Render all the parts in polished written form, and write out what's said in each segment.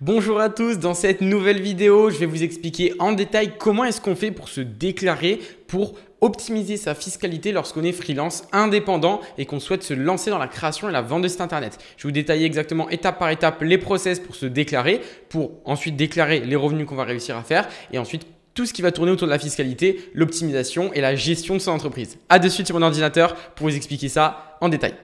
Bonjour à tous, dans cette nouvelle vidéo, je vais vous expliquer en détail comment est-ce qu'on fait pour se déclarer, pour optimiser sa fiscalité lorsqu'on est freelance indépendant et qu'on souhaite se lancer dans la création et la vente de site internet. Je vais vous détailler exactement étape par étape les process pour se déclarer, pour ensuite déclarer les revenus qu'on va réussir à faire et ensuite tout ce qui va tourner autour de la fiscalité, l'optimisation et la gestion de son entreprise. À de suite sur mon ordinateur pour vous expliquer ça en détail.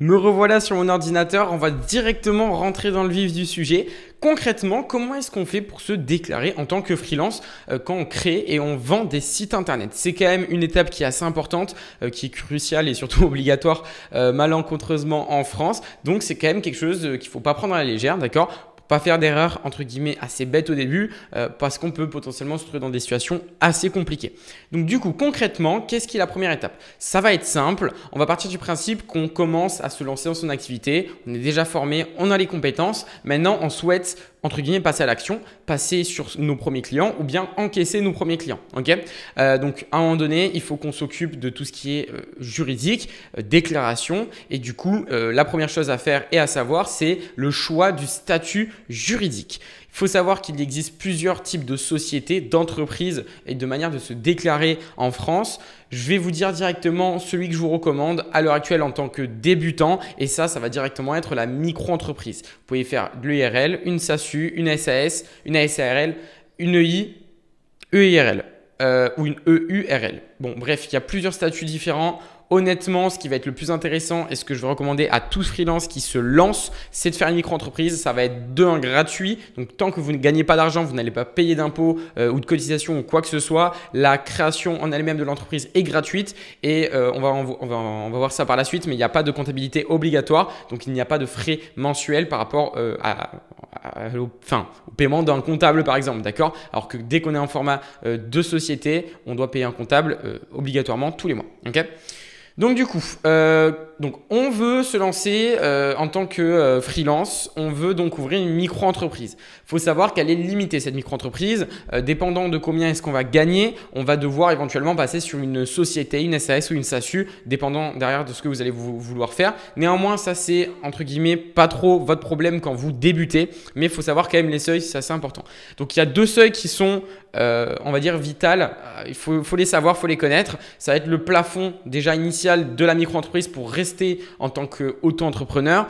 Me revoilà sur mon ordinateur, on va directement rentrer dans le vif du sujet. Concrètement, comment est-ce qu'on fait pour se déclarer en tant que freelance quand on crée et on vend des sites internet? C'est quand même une étape qui est assez importante, qui est cruciale et surtout obligatoire malencontreusement en France. Donc c'est quand même quelque chose qu'il ne faut pas prendre à la légère, d'accord? Pas faire d'erreurs entre guillemets assez bêtes au début parce qu'on peut potentiellement se trouver dans des situations assez compliquées. Donc du coup, concrètement, qu'est-ce qui est la première étape? Ça va être simple. On va partir du principe qu'on commence à se lancer dans son activité. On est déjà formé, on a les compétences. Maintenant, on souhaite entre guillemets passer à l'action, passer sur nos premiers clients ou bien encaisser nos premiers clients. Okay, donc à un moment donné, il faut qu'on s'occupe de tout ce qui est juridique, déclaration et du coup, la première chose à faire et à savoir, c'est le choix du statut juridique. Il faut savoir qu'il existe plusieurs types de sociétés, d'entreprises et de manières de se déclarer en France. Je vais vous dire directement celui que je vous recommande à l'heure actuelle en tant que débutant et ça va directement être la micro-entreprise. Vous pouvez faire de l'EIRL, une SASU, une SAS, une ASARL, une EI, EIRL ou une EURL. Bon, bref, il y a plusieurs statuts différents. Honnêtement, ce qui va être le plus intéressant et ce que je vais recommander à tous freelance qui se lancent, c'est de faire une micro-entreprise. Ça va être de un gratuit. Donc, tant que vous ne gagnez pas d'argent, vous n'allez pas payer d'impôts ou de cotisations ou quoi que ce soit. La création en elle-même de l'entreprise est gratuite et on va voir ça par la suite, mais il n'y a pas de comptabilité obligatoire. Donc, il n'y a pas de frais mensuels par rapport au paiement d'un comptable par exemple. D'accord? Alors que dès qu'on est en format de société, on doit payer un comptable obligatoirement tous les mois. Ok? Donc du coup, on veut se lancer en tant que freelance, on veut donc ouvrir une micro-entreprise. Il faut savoir qu'elle est limitée cette micro-entreprise, dépendant de combien est-ce qu'on va gagner, on va devoir éventuellement passer sur une société, une SAS ou une SASU, dépendant derrière de ce que vous allez vouloir faire. Néanmoins, ça c'est entre guillemets pas trop votre problème quand vous débutez, mais il faut savoir quand même les seuils, c'est assez important. Donc il y a deux seuils qui sont on va dire vital, il faut les savoir, il faut les connaître. Ça va être le plafond déjà initial de la micro-entreprise pour rester en tant qu'auto-entrepreneur.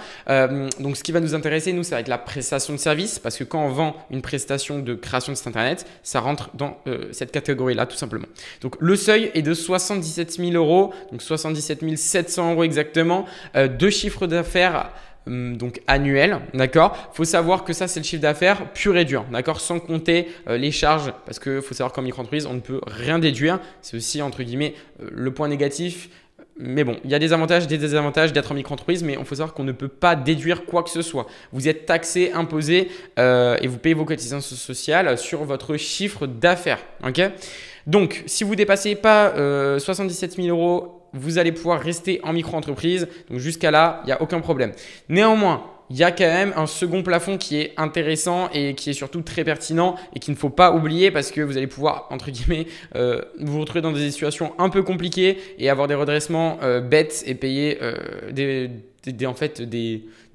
Donc ce qui va nous intéresser, nous, ça va être la prestation de service parce que quand on vend une prestation de création de site internet, ça rentre dans cette catégorie-là tout simplement. Donc le seuil est de 77 000 €, donc 77 700 € exactement, de chiffre d'affaires donc annuel, d'accord? Faut savoir que ça c'est le chiffre d'affaires pur et dur, d'accord? Sans compter les charges, parce que faut savoir qu'en micro-entreprise on ne peut rien déduire. C'est aussi entre guillemets le point négatif. Mais bon, il y a des avantages, des désavantages d'être en micro-entreprise, mais il faut savoir qu'on ne peut pas déduire quoi que ce soit. Vous êtes taxé, imposé et vous payez vos cotisations sociales sur votre chiffre d'affaires, ok? Donc, si vous ne dépassez pas 77 000 €, vous allez pouvoir rester en micro-entreprise. Donc, jusqu'à là, il n'y a aucun problème. Néanmoins, il y a quand même un second plafond qui est intéressant et qui est surtout très pertinent et qu'il ne faut pas oublier parce que vous allez pouvoir, entre guillemets, vous retrouver dans des situations un peu compliquées et avoir des redressements bêtes et payer des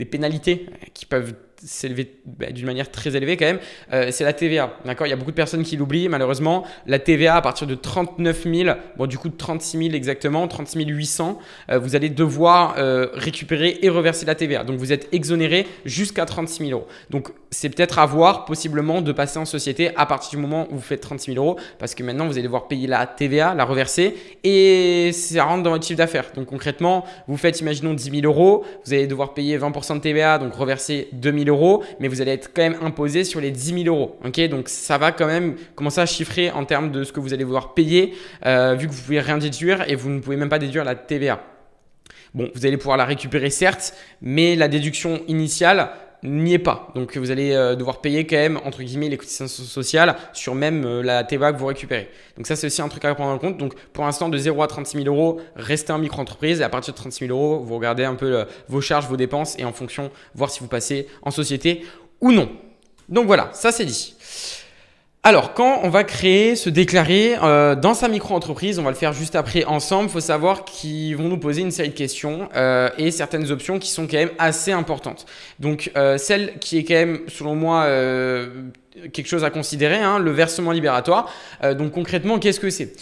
pénalités qui peuvent s'élever d'une manière très élevée quand même, c'est la TVA. D'accord, il y a beaucoup de personnes qui l'oublient malheureusement. La TVA à partir de 39 000, bon du coup de 36 000 exactement, 36 800, vous allez devoir récupérer et reverser la TVA. Donc vous êtes exonéré jusqu'à 36 000 €. Donc c'est peut-être à voir possiblement de passer en société à partir du moment où vous faites 36 000 € parce que maintenant vous allez devoir payer la TVA, la reverser et ça rentre dans votre chiffre d'affaires. Donc concrètement, vous faites imaginons 10 000 €, vous allez devoir payer 20% de TVA, donc reverser 2 000 €, mais vous allez être quand même imposé sur les 10 000 €. Okay, donc ça va quand même commencer à chiffrer en termes de ce que vous allez devoir payer vu que vous ne pouvez rien déduire et vous ne pouvez même pas déduire la TVA. Bon, vous allez pouvoir la récupérer certes, mais la déduction initiale n'y est pas. Donc vous allez devoir payer quand même entre guillemets les cotisations sociales sur même la TVA que vous récupérez. Donc ça c'est aussi un truc à prendre en compte. Donc pour l'instant de 0 à 36 000 €, restez en micro-entreprise et à partir de 36 000 €, vous regardez un peu vos charges, vos dépenses et en fonction voir si vous passez en société ou non. Donc voilà, ça c'est dit. Alors, quand on va créer, se déclarer dans sa micro-entreprise, on va le faire juste après ensemble, il faut savoir qu'ils vont nous poser une série de questions et certaines options qui sont quand même assez importantes. Donc, celle qui est quand même, selon moi, quelque chose à considérer, hein, le versement libératoire. Donc concrètement, qu'est-ce que c'est?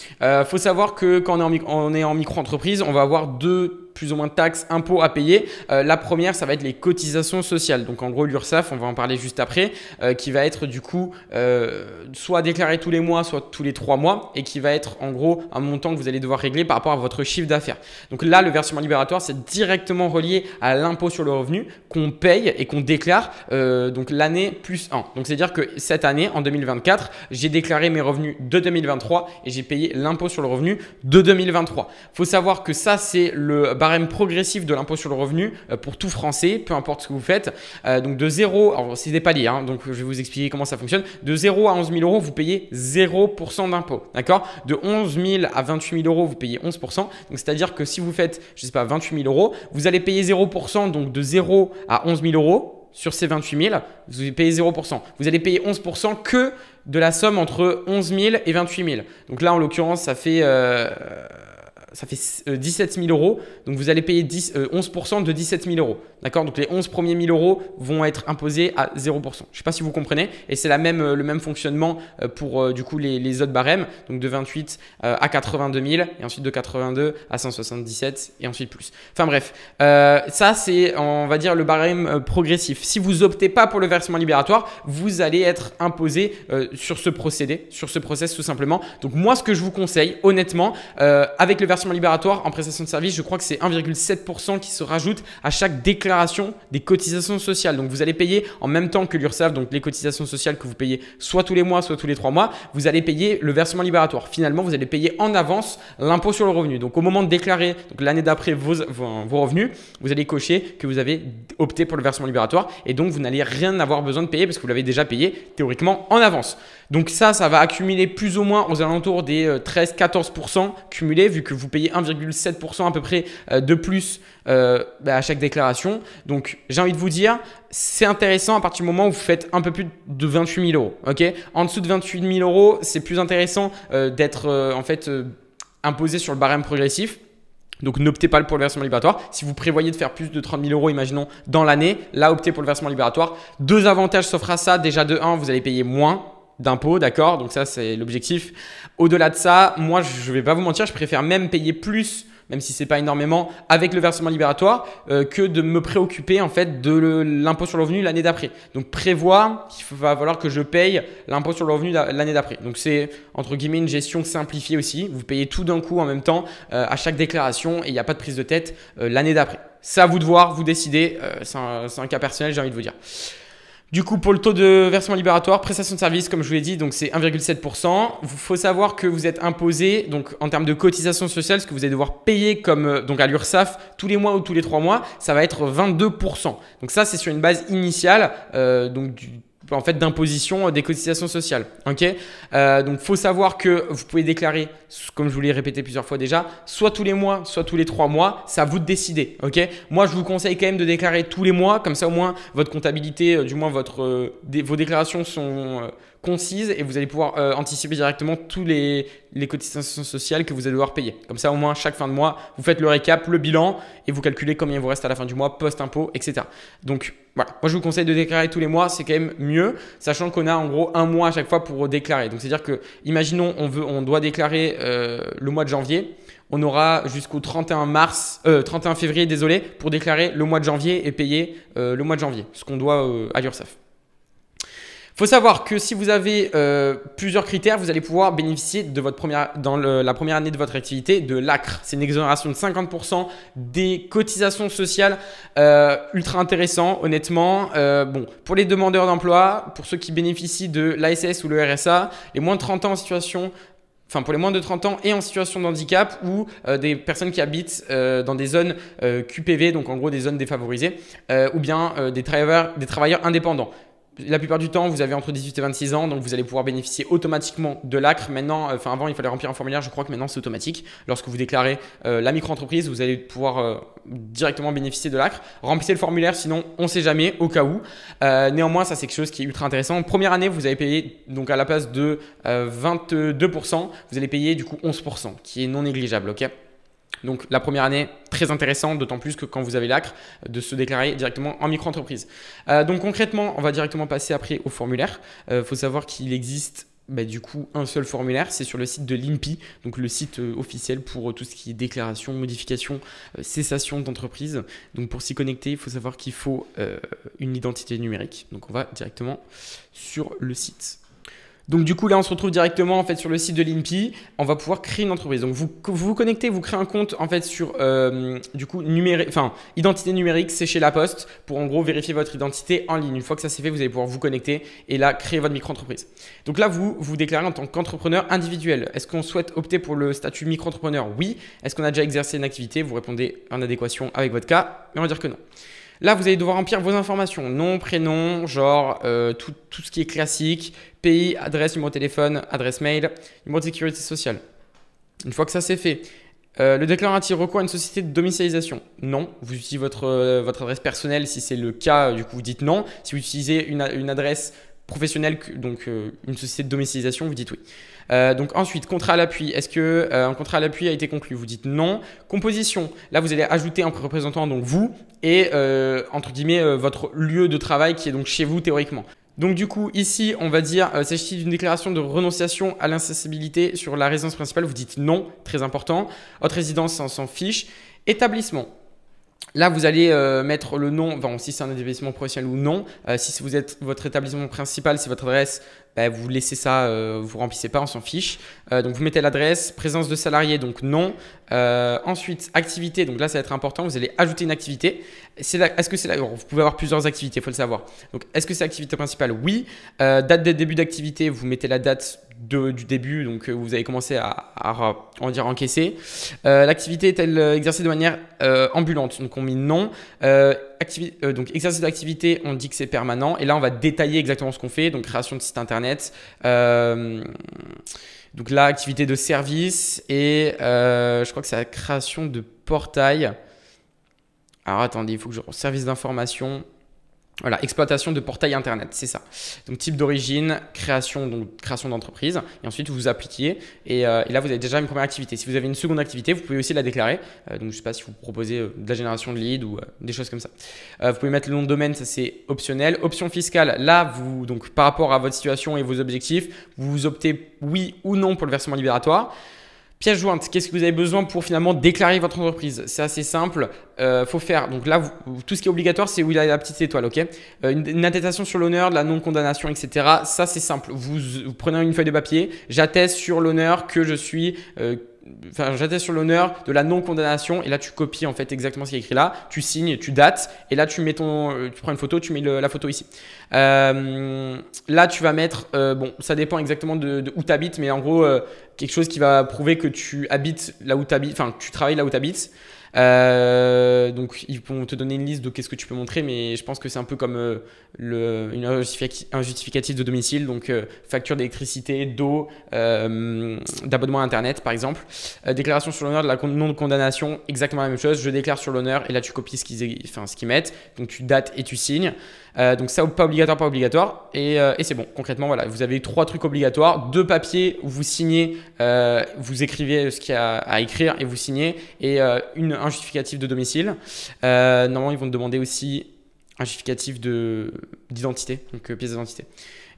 Faut savoir que quand on est en micro-entreprise, on va avoir deux plus ou moins de taxes, impôts à payer. La première, ça va être les cotisations sociales. Donc en gros, l'URSSAF, on va en parler juste après, qui va être du coup soit déclaré tous les mois, soit tous les 3 mois et qui va être en gros un montant que vous allez devoir régler par rapport à votre chiffre d'affaires. Donc là, le versement libératoire, c'est directement relié à l'impôt sur le revenu qu'on paye et qu'on déclare donc l'année plus 1. Donc c'est-à-dire que cette année, en 2024, j'ai déclaré mes revenus de 2023 et j'ai payé l'impôt sur le revenu de 2023. Il faut savoir que ça, c'est le barème progressif de l'impôt sur le revenu pour tout Français, peu importe ce que vous faites. Donc de 0, alors c'est des paliers, hein, donc je vais vous expliquer comment ça fonctionne. De 0 à 11 000 euros, vous payez 0% d'impôt. D'accord? De 11 000 à 28 000 euros, vous payez 11%. Donc c'est-à-dire que si vous faites, je sais pas, 28 000 euros, vous allez payer 0%, donc de 0 à 11 000 euros. Sur ces 28 000, vous allez payer 0%. Vous allez payer 11% que de la somme entre 11 000 et 28 000. Donc là, en l'occurrence, ça fait 17 000 euros. Donc vous allez payer 11% de 17 000 euros. D'accord? Donc les 11 premiers 1000 euros vont être imposés à 0%. Je ne sais pas si vous comprenez. Et c'est le même fonctionnement pour du coup les autres barèmes. Donc de 28 à 82 000 et ensuite de 82 à 177 et ensuite plus. Enfin bref, ça c'est on va dire le barème progressif. Si vous optez pas pour le versement libératoire, vous allez être imposé sur ce procédé, sur ce process tout simplement. Donc moi ce que je vous conseille honnêtement avec le versement libératoire en prestation de service, je crois que c'est 1,7% qui se rajoute à chaque déclaration des cotisations sociales. Donc vous allez payer en même temps que l'URSSAF, donc les cotisations sociales que vous payez soit tous les mois, soit tous les 3 mois, vous allez payer le versement libératoire. Finalement, vous allez payer en avance l'impôt sur le revenu. Donc au moment de déclarer donc l'année d'après vos revenus, vous allez cocher que vous avez opté pour le versement libératoire et donc vous n'allez rien avoir besoin de payer parce que vous l'avez déjà payé théoriquement en avance. Donc ça va accumuler plus ou moins aux alentours des 13-14% cumulés vu que vous payez 1,7% à peu près de plus à chaque déclaration. Donc j'ai envie de vous dire, c'est intéressant à partir du moment où vous faites un peu plus de 28 000 euros. Okay, en dessous de 28 000 euros, c'est plus intéressant d'être imposé sur le barème progressif. Donc n'optez pas pour le versement libératoire. Si vous prévoyez de faire plus de 30 000 euros, imaginons, dans l'année, là optez pour le versement libératoire. Deux avantages s'offrent à ça. Déjà de 1, vous allez payer moins d'impôts, d'accord? Donc ça, c'est l'objectif. Au-delà de ça, moi, je ne vais pas vous mentir, je préfère même payer plus, même si ce n'est pas énormément, avec le versement libératoire que de me préoccuper en fait de l'impôt sur le revenu l'année d'après. Donc prévoir qu'il va falloir que je paye l'impôt sur le revenu l'année d'après. Donc c'est entre guillemets une gestion simplifiée aussi. Vous payez tout d'un coup en même temps à chaque déclaration et il n'y a pas de prise de tête l'année d'après. C'est à vous de voir, vous décidez. C'est un cas personnel, j'ai envie de vous dire. Du coup, pour le taux de versement libératoire, prestation de service, comme je vous l'ai dit, donc c'est 1,7%. Il faut savoir que vous êtes imposé donc en termes de cotisation sociale, ce que vous allez devoir payer comme donc à l'URSSAF tous les mois ou tous les 3 mois, ça va être 22%. Donc ça, c'est sur une base initiale en fait d'imposition des cotisations sociales. Ok, donc faut savoir que vous pouvez déclarer, comme je vous l'ai répété plusieurs fois déjà, soit tous les mois, soit tous les 3 mois. C'est à vous de décider. Ok, moi je vous conseille quand même de déclarer tous les mois, comme ça au moins votre comptabilité, du moins vos déclarations sont concises et vous allez pouvoir anticiper directement tous les cotisations sociales que vous allez devoir payer. Comme ça au moins chaque fin de mois, vous faites le récap, le bilan et vous calculez combien il vous reste à la fin du mois, post-impôt, etc. Donc voilà, moi je vous conseille de déclarer tous les mois, c'est quand même mieux, sachant qu'on a en gros un mois à chaque fois pour déclarer. Donc c'est-à-dire que, imaginons, on doit déclarer le mois de janvier, on aura jusqu'au 31 février, désolé, pour déclarer le mois de janvier et payer le mois de janvier, ce qu'on doit à l'URSSAF. Il faut savoir que si vous avez plusieurs critères, vous allez pouvoir bénéficier de la première année de votre activité de l'ACRE. C'est une exonération de 50% des cotisations sociales, ultra intéressant honnêtement. Bon, pour les demandeurs d'emploi, pour ceux qui bénéficient de l'ASS ou le RSA, les moins de 30 ans en situation… Enfin, pour les moins de 30 ans et en situation de handicap ou des personnes qui habitent dans des zones QPV, donc en gros des zones défavorisées, ou bien des travailleurs indépendants. la plupart du temps, vous avez entre 18 et 26 ans, donc vous allez pouvoir bénéficier automatiquement de l'ACRE. Maintenant, avant, il fallait remplir un formulaire. Je crois que maintenant, c'est automatique. Lorsque vous déclarez la micro-entreprise, vous allez pouvoir directement bénéficier de l'ACRE. Remplissez le formulaire, sinon, on ne sait jamais, au cas où. Néanmoins, ça, c'est quelque chose qui est ultra intéressant. Première année, vous allez payer, donc à la place de 22%, vous allez payer du coup 11%, qui est non négligeable, ok? Donc la première année, très intéressante, d'autant plus que quand vous avez l'ACRE, de se déclarer directement en micro-entreprise. Donc concrètement, on va directement passer après au formulaire. Faut savoir qu'il existe du coup un seul formulaire, c'est sur le site de l'INPI, donc le site officiel pour tout ce qui est déclaration, modification, cessation d'entreprise. Donc pour s'y connecter, il faut savoir qu'il faut une identité numérique. Donc on va directement sur le site. Donc du coup là on se retrouve directement en fait sur le site de l'INPI, on va pouvoir créer une entreprise. Donc vous connectez, vous créez un compte en fait sur du coup identité numérique, c'est chez La Poste pour en gros vérifier votre identité en ligne. Une fois que ça c'est fait, vous allez pouvoir vous connecter et là créer votre micro-entreprise. Donc là vous vous déclarez en tant qu'entrepreneur individuel. Est-ce qu'on souhaite opter pour le statut micro-entrepreneur? Oui. Est-ce qu'on a déjà exercé une activité? Vous répondez en adéquation avec votre cas, mais on va dire que non. Là, vous allez devoir remplir vos informations, nom, prénom, genre, tout ce qui est classique, pays, adresse, numéro de téléphone, adresse mail, numéro de sécurité sociale. Une fois que ça c'est fait, le déclarant a-t-il recours à une société de domiciliation? Non. Vous utilisez votre adresse personnelle si c'est le cas, du coup vous dites non. Si vous utilisez une adresse professionnelle, donc une société de domiciliation, vous dites oui. Donc ensuite, contrat à l'appui. Est-ce qu'un contrat à l'appui a été conclu? Vous dites non. Composition. Là, vous allez ajouter un représentant, donc vous, et entre guillemets, votre lieu de travail qui est donc chez vous théoriquement. Donc du coup, ici, on va dire, s'agit-il d'une déclaration de renonciation à l'incessibilité sur la résidence principale? Vous dites non, très important. Autre résidence, on s'en fiche. Établissement. Là, vous allez mettre le nom, si c'est un établissement professionnel ou non. Si vous êtes votre établissement principal, c'est votre adresse, vous laissez ça, vous remplissez pas, on s'en fiche. Donc, vous mettez l'adresse, présence de salarié, donc non. Ensuite, activité, donc là, ça va être important. Vous allez ajouter une activité. Est-ce que c'est vous pouvez avoir plusieurs activités, il faut le savoir. Donc, est-ce que c'est l'activité principale? Oui. Date de début d'activité, vous mettez la date du début, donc vous avez commencé à encaisser. L'activité est-elle exercée de manière ambulante? Donc on met non. Donc exercice d'activité, on dit que c'est permanent. Et là, on va détailler exactement ce qu'on fait. Donc création de site internet. Donc là, activité de service et je crois que c'est la création de portail. Alors attendez, il faut que je service d'information. Voilà, exploitation de portail internet, c'est ça. Donc type d'origine, création d'entreprise. Et ensuite, vous appliquez. Et là, vous avez déjà une première activité. Si vous avez une seconde activité, vous pouvez aussi la déclarer. Donc, je ne sais pas si vous proposez de la génération de leads ou des choses comme ça. Vous pouvez mettre le nom de domaine, ça c'est optionnel. Option fiscale, là, donc par rapport à votre situation et vos objectifs, vous optez oui ou non pour le versement libératoire. Pièce jointe, qu'est-ce que vous avez besoin pour finalement déclarer votre entreprise? C'est assez simple. Faut faire, donc là, tout ce qui est obligatoire, c'est où il y a la petite étoile, ok? Une attestation sur l'honneur, de la non-condamnation, etc. Ça, c'est simple. Vous prenez une feuille de papier, j'atteste sur l'honneur que je suis… j'atteste sur l'honneur de la non-condamnation et là tu copies en fait exactement ce qui est écrit là, tu signes, tu dates et là tu mets tu prends une photo, tu mets la photo ici. Là tu vas mettre, bon ça dépend exactement de où tu habites, mais en gros quelque chose qui va prouver que tu habites là où tu habites, enfin tu travailles là où tu habites. Donc ils vont te donner une liste de qu'est-ce que tu peux montrer, mais je pense que c'est un peu comme un justificatif de domicile, donc facture d'électricité, d'eau, d'abonnement à internet par exemple. Déclaration sur l'honneur de la non-condamnation, exactement la même chose, je déclare sur l'honneur et là tu copies ce qu'ils mettent, donc tu dates et tu signes. Donc ça, pas obligatoire et c'est bon. Concrètement, voilà, vous avez 3 trucs obligatoires, 2 papiers où vous signez, vous écrivez ce qu'il y a à écrire et vous signez, et un justificatif de domicile. Normalement, ils vont te demander aussi un justificatif d'identité, donc pièce d'identité.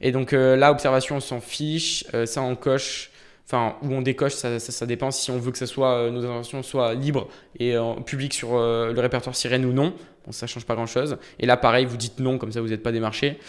Et donc là, observation, on s'en fiche, ça on coche. Enfin, où on décoche, ça dépend si on veut que nos informations soient libres et publiques sur le répertoire Sirène ou non. Bon, ça ne change pas grand-chose. Et là, pareil, vous dites non, comme ça, vous n'êtes pas démarché.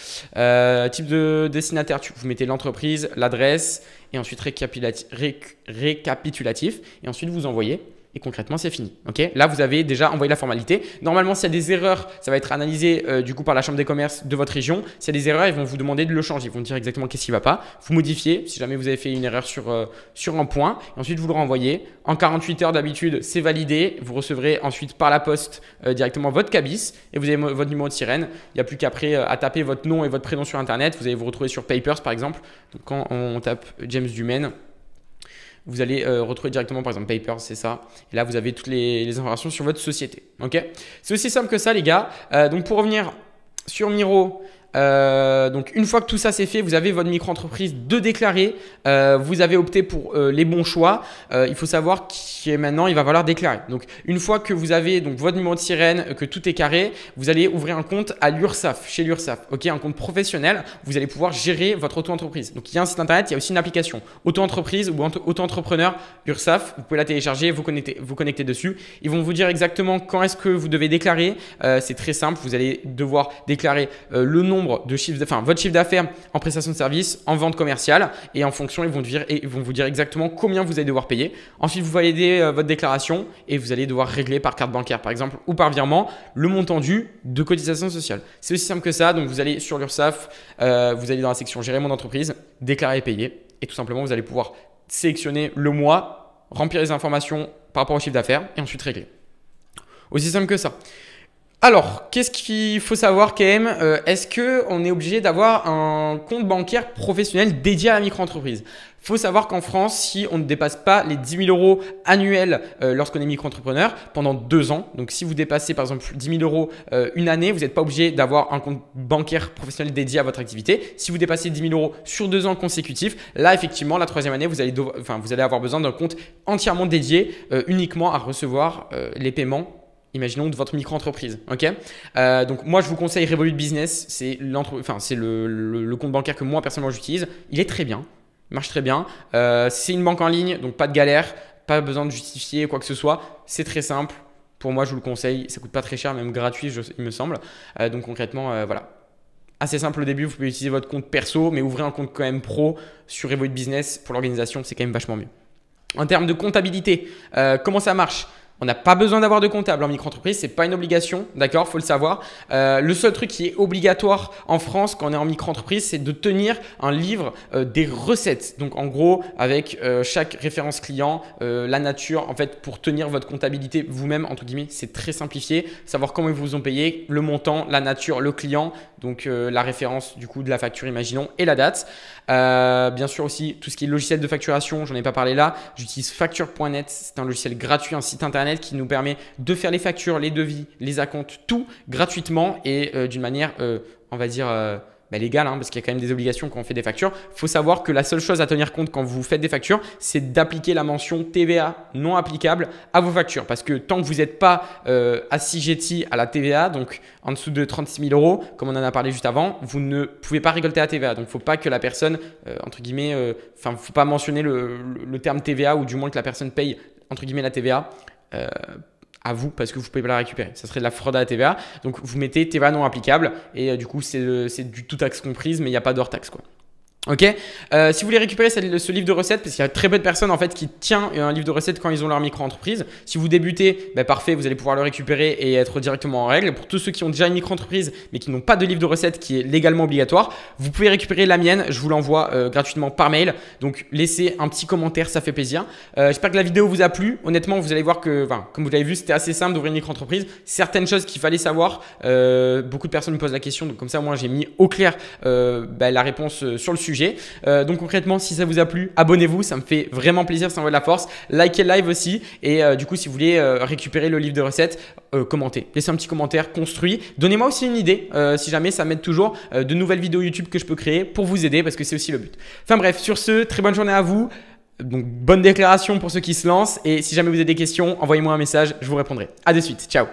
Type de destinataire, vous mettez l'entreprise, l'adresse et ensuite récapitulatif. Et ensuite, vous envoyez. et concrètement, c'est fini. Ok, là, vous avez déjà envoyé la formalité. Normalement, s'il y a des erreurs, ça va être analysé du coup par la chambre des commerces de votre région. S'il y a des erreurs, ils vont vous demander de le changer. Ils vont dire exactement qu'est-ce qui ne va pas. Vous modifiez si jamais vous avez fait une erreur sur un point. Et ensuite, vous le renvoyez. En 48 heures d'habitude, c'est validé. Vous recevrez ensuite par la poste directement votre cabis et vous avez votre numéro de sirène. Il n'y a plus qu'après à taper votre nom et votre prénom sur Internet. Vous allez vous retrouver sur Papers par exemple. Donc, quand on tape James Dumaine, vous allez retrouver directement par exemple Papers, c'est ça. Et là, vous avez toutes les informations sur votre société. Ok, c'est aussi simple que ça, les gars. Donc, pour revenir sur Miro, donc une fois que tout ça c'est fait, vous avez votre micro-entreprise de déclarer. Vous avez opté pour les bons choix. Il faut savoir que maintenant il va falloir déclarer. Donc une fois que vous avez donc votre numéro de sirène, que tout est carré, vous allez ouvrir un compte à l'URSSAF, chez l'URSSAF. Ok, un compte professionnel. Vous allez pouvoir gérer votre auto-entreprise. Donc il y a un site internet, il y a aussi une application auto-entreprise ou auto-entrepreneur URSSAF. Vous pouvez la télécharger, vous connecter dessus. Ils vont vous dire exactement quand est-ce que vous devez déclarer. C'est très simple. Vous allez devoir déclarer le nombre de votre chiffre d'affaires en prestation de service, en vente commerciale et en fonction, ils vont vous dire exactement combien vous allez devoir payer. Ensuite, vous validez votre déclaration et vous allez devoir régler par carte bancaire par exemple ou par virement le montant dû de cotisation sociale. C'est aussi simple que ça. Donc, vous allez sur l'URSSAF, vous allez dans la section gérer mon entreprise, déclarer et payer et tout simplement, vous allez pouvoir sélectionner le mois, remplir les informations par rapport au chiffre d'affaires et ensuite régler. Aussi simple que ça. Alors, qu'est-ce qu'il faut savoir quand même? Est-ce qu'on est obligé d'avoir un compte bancaire professionnel dédié à la micro-entreprise? Il faut savoir qu'en France, si on ne dépasse pas les 10 000 euros annuels lorsqu'on est micro-entrepreneur pendant 2 ans, donc si vous dépassez par exemple 10 000 euros une année, vous n'êtes pas obligé d'avoir un compte bancaire professionnel dédié à votre activité. Si vous dépassez 10 000 euros sur 2 ans consécutifs, là effectivement, la 3e année, vous allez avoir besoin d'un compte entièrement dédié uniquement à recevoir les paiements. Imaginons de votre micro-entreprise. Okay, donc, moi, je vous conseille Revolut Business. C'est le compte bancaire que moi, personnellement, j'utilise. Il est très bien. Il marche très bien. C'est une banque en ligne, donc pas de galère. Pas besoin de justifier quoi que ce soit. C'est très simple. Pour moi, je vous le conseille. Ça ne coûte pas très cher, même gratuit, il me semble. Donc, concrètement, voilà. Assez simple au début. Vous pouvez utiliser votre compte perso, mais ouvrez un compte quand même pro sur Revolut Business. Pour l'organisation, c'est quand même vachement mieux. En termes de comptabilité, comment ça marche? On n'a pas besoin d'avoir de comptable en micro-entreprise, ce n'est pas une obligation, d'accord, il faut le savoir. Le seul truc qui est obligatoire en France quand on est en micro-entreprise, c'est de tenir un livre des recettes. Donc en gros, avec chaque référence client, la nature, en fait, pour tenir votre comptabilité vous-même, entre guillemets, c'est très simplifié. Savoir comment ils vous ont payé, le montant, la nature, le client, donc la référence du coup de la facture, imaginons, et la date. Bien sûr aussi, tout ce qui est logiciel de facturation, j'en ai pas parlé là, j'utilise facture.net, c'est un logiciel gratuit, un site internet qui nous permet de faire les factures, les devis, les acomptes, tout gratuitement et d'une manière, on va dire, légale, parce qu'il y a quand même des obligations quand on fait des factures. Il faut savoir que la seule chose à tenir compte quand vous faites des factures, c'est d'appliquer la mention TVA non applicable à vos factures. Parce que tant que vous n'êtes pas assujetti à la TVA, donc en dessous de 36 000 euros, comme on en a parlé juste avant, vous ne pouvez pas récolter la TVA. Donc, il ne faut pas que la personne, entre guillemets, il ne faut pas mentionner le terme TVA ou du moins que la personne paye, entre guillemets, la TVA. À vous parce que vous ne pouvez pas la récupérer. Ça serait de la fraude à la TVA. Donc, vous mettez TVA non applicable et du coup, c'est du tout taxe comprise, mais il n'y a pas d'hors taxe, quoi. Ok, si vous voulez récupérer ce livre de recettes, parce qu'il y a très peu de personnes en fait qui tiennent un livre de recettes quand ils ont leur micro-entreprise. Si vous débutez, parfait, vous allez pouvoir le récupérer et être directement en règle. Pour tous ceux qui ont déjà une micro-entreprise mais qui n'ont pas de livre de recettes qui est légalement obligatoire, vous pouvez récupérer la mienne. Je vous l'envoie gratuitement par mail. Donc laissez un petit commentaire, ça fait plaisir. J'espère que la vidéo vous a plu. Honnêtement, vous allez voir que, comme vous l'avez vu, c'était assez simple d'ouvrir une micro-entreprise. Certaines choses qu'il fallait savoir. Beaucoup de personnes me posent la question, donc comme ça, moi, j'ai mis au clair la réponse sur le sujet. Donc concrètement, si ça vous a plu, abonnez-vous, ça me fait vraiment plaisir, ça envoie de la force. Likez le live aussi et du coup, si vous voulez récupérer le livre de recettes, commentez, laissez un petit commentaire construit. Donnez-moi aussi une idée, si jamais ça m'aide toujours, de nouvelles vidéos YouTube que je peux créer pour vous aider parce que c'est aussi le but. Enfin bref, sur ce, très bonne journée à vous. Donc bonne déclaration pour ceux qui se lancent et si jamais vous avez des questions, envoyez-moi un message, je vous répondrai. À de suite, ciao.